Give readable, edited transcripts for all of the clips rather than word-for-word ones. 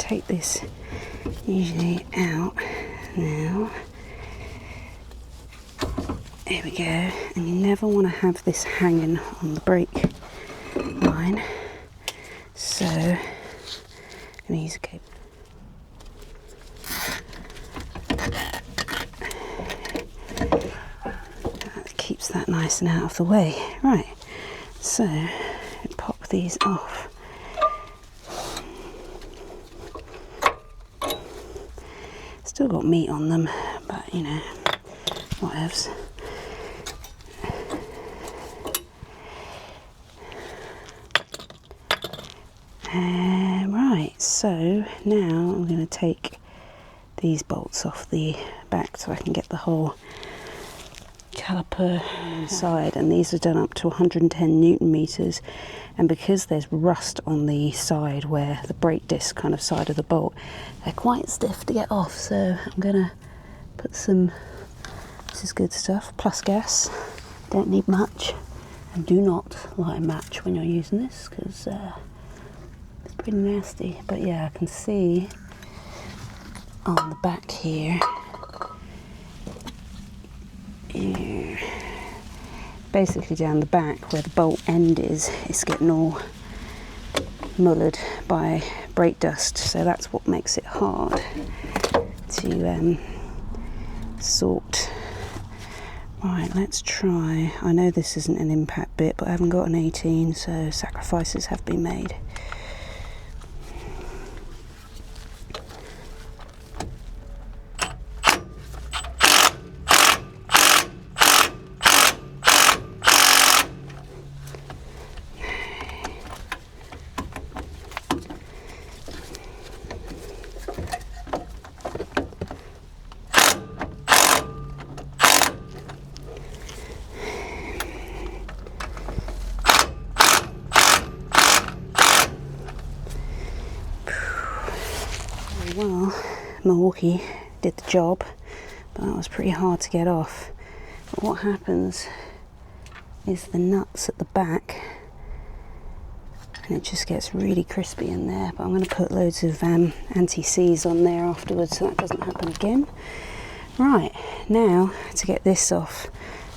take this usually out now. There we go. And you never want to have this hanging on the brake line. So I'm going to use a cable. That keeps that nice and out of the way. Right, so pop these off. Still got meat on them, but you know, whatevs. Right, so now I'm going to take these bolts off the back so I can get the whole caliper inside, and these are done up to 110 Newton meters, and because there's rust on the side where the brake disc kind of side of the bolt, they're quite stiff to get off. So I'm gonna put some, this is good stuff, plus gas, don't need much, and do not light a match when you're using this because it's pretty nasty. But yeah, I can see on the back here, basically down the back where the bolt end is, it's getting all mullered by brake dust, so that's what makes it hard to sort. Right, let's try. I know this isn't an impact bit, but I haven't got an 18, so sacrifices have been made. Well, Milwaukee did the job, but that was pretty hard to get off. But what happens is the nuts at the back, and it just gets really crispy in there. But I'm going to put loads of anti-seize on there afterwards so that doesn't happen again. Right, now to get this off,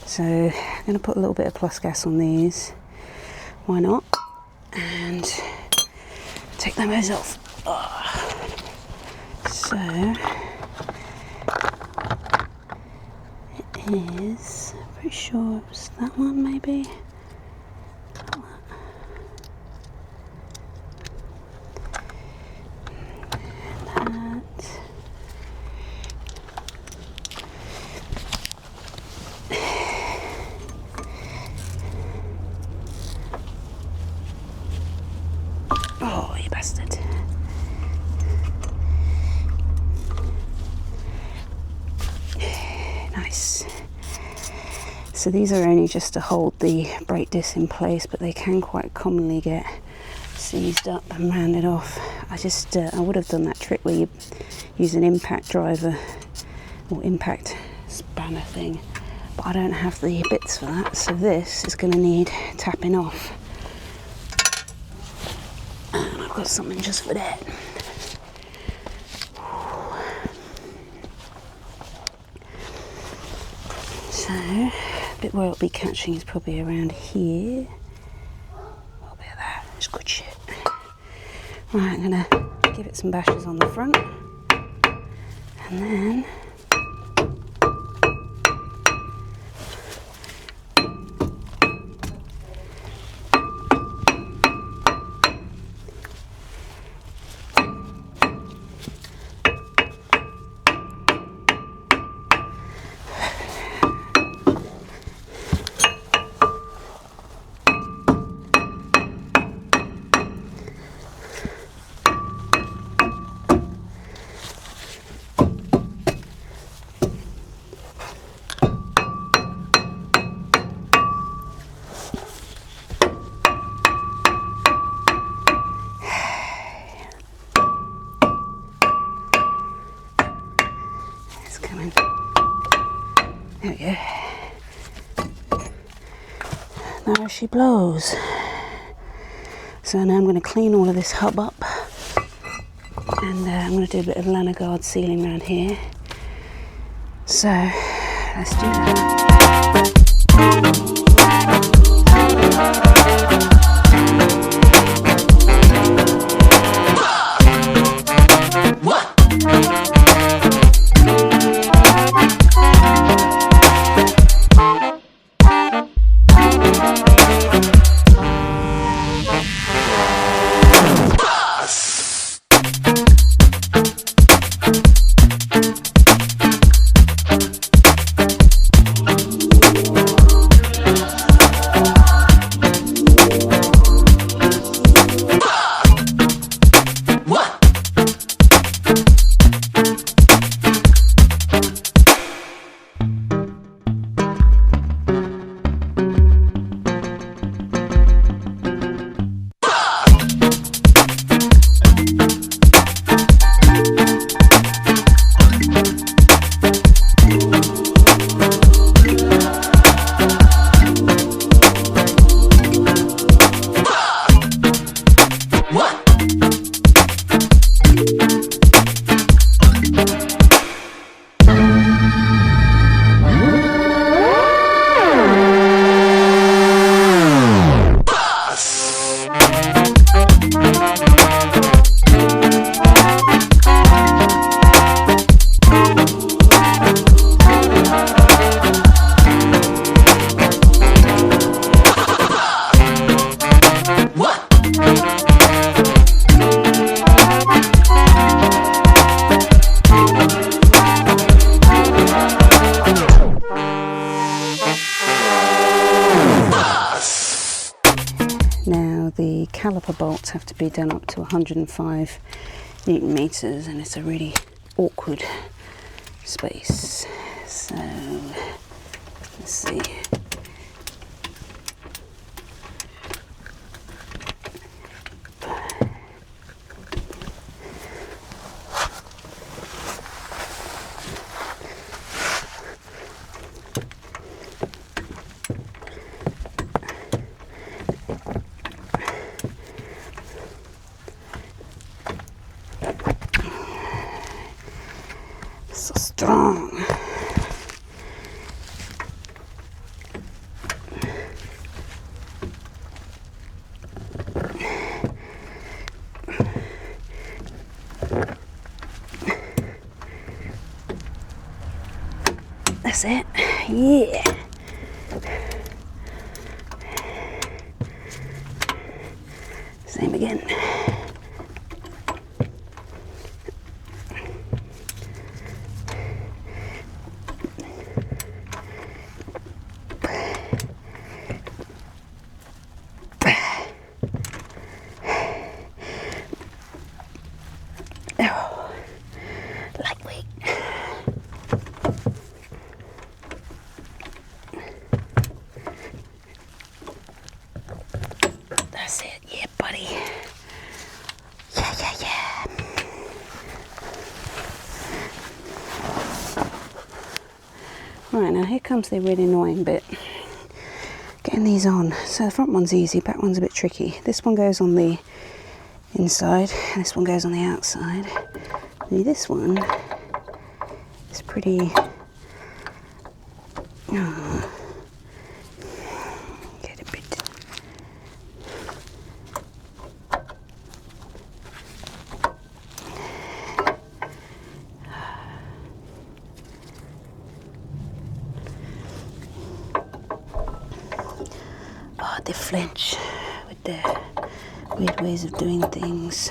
so I'm going to put a little bit of plus gas on these, why not, and take them hose off. Oh. So it is, pretty sure it was that one maybe. That. Oh, you bastard. Nice. So these are only just to hold the brake disc in place, but they can quite commonly get seized up and rounded off. I would have done that trick where you use an impact driver or impact spanner thing, but I don't have the bits for that, so this is going to need tapping off. And I've got something just for that. So, the bit where it'll be catching is probably around here. A little bit of that, it's good shit. Right, I'm going to give it some bashes on the front, and then there we go. Now she blows. So now I'm going to clean all of this hub up. And I'm going to do a bit of lanyard guard sealing around here. So let's do that. Now the caliper bolts have to be done up to 105 Newton meters, and it's a really awkward space. So let's see. So strong. That's it. Yeah. Same again. Lightweight. That's it. Yeah, buddy. Yeah. Right, now here comes the really annoying bit. Getting these on. So the front one's easy, back one's a bit tricky. This one goes on the inside, and this one goes on the outside. This one is pretty get a bit they flinch with their weird ways of doing things.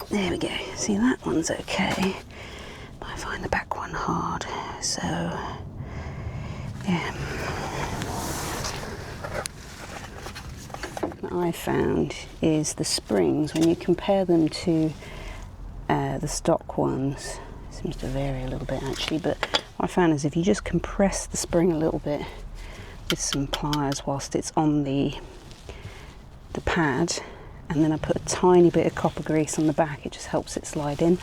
There we go. See, that one's okay, but I find the back one hard. So, yeah. What I found is the springs, when you compare them to the stock ones, it seems to vary a little bit actually, but what I found is if you just compress the spring a little bit with some pliers whilst it's on the pad, and then I put a tiny bit of copper grease on the back, it just helps it slide in.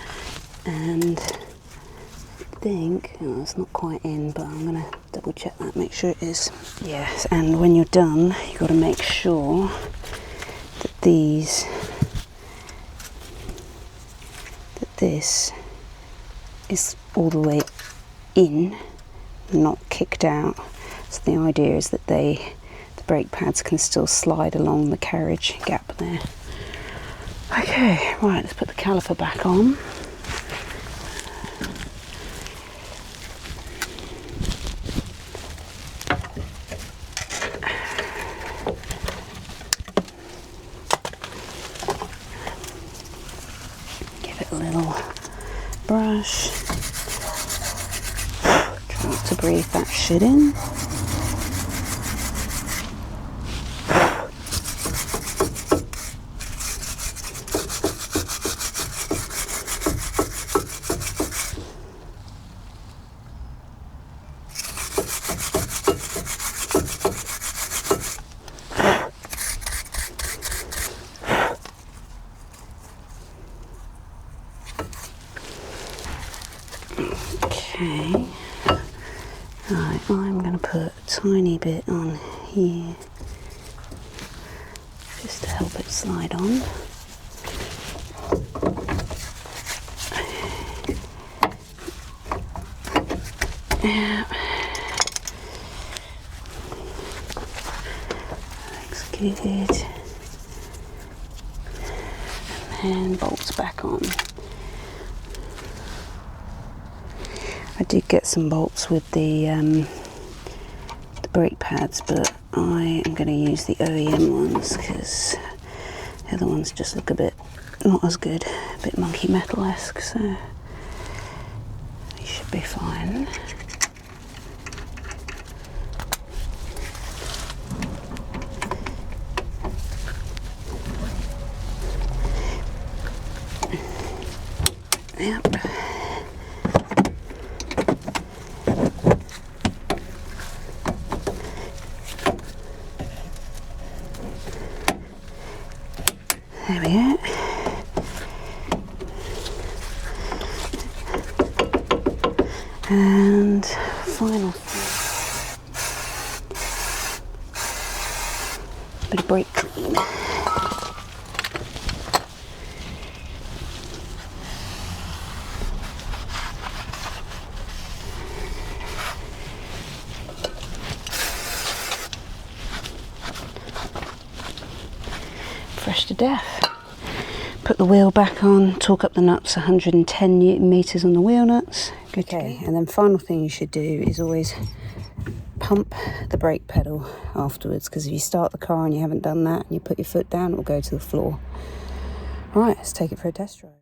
And I think, oh, it's not quite in, but I'm going to double check that, make sure it is. Yes, and when you're done, you've got to make sure that these this is all the way in, not kicked out. So the idea is that the brake pads can still slide along the carriage gap there. Okay, right, let's put the caliper back on. Give it a little brush. Try not to breathe that shit in. Okay, right, I'm going to put a tiny bit on here just to help it slide on. Yeah, looks good. And then bolts back on. I did get some bolts with the brake pads, but I am going to use the OEM ones because the other ones just look a bit not as good, a bit monkey metal-esque, so they should be fine. Yep. There we go. And final bit of brake clean. Fresh to death. Put the wheel back on, torque up the nuts, 110 Newton meters on the wheel nuts. Good. Okay, and then final thing you should do is always pump the brake pedal afterwards, because if you start the car and you haven't done that and you put your foot down, it will go to the floor. Right, let's take it for a test drive.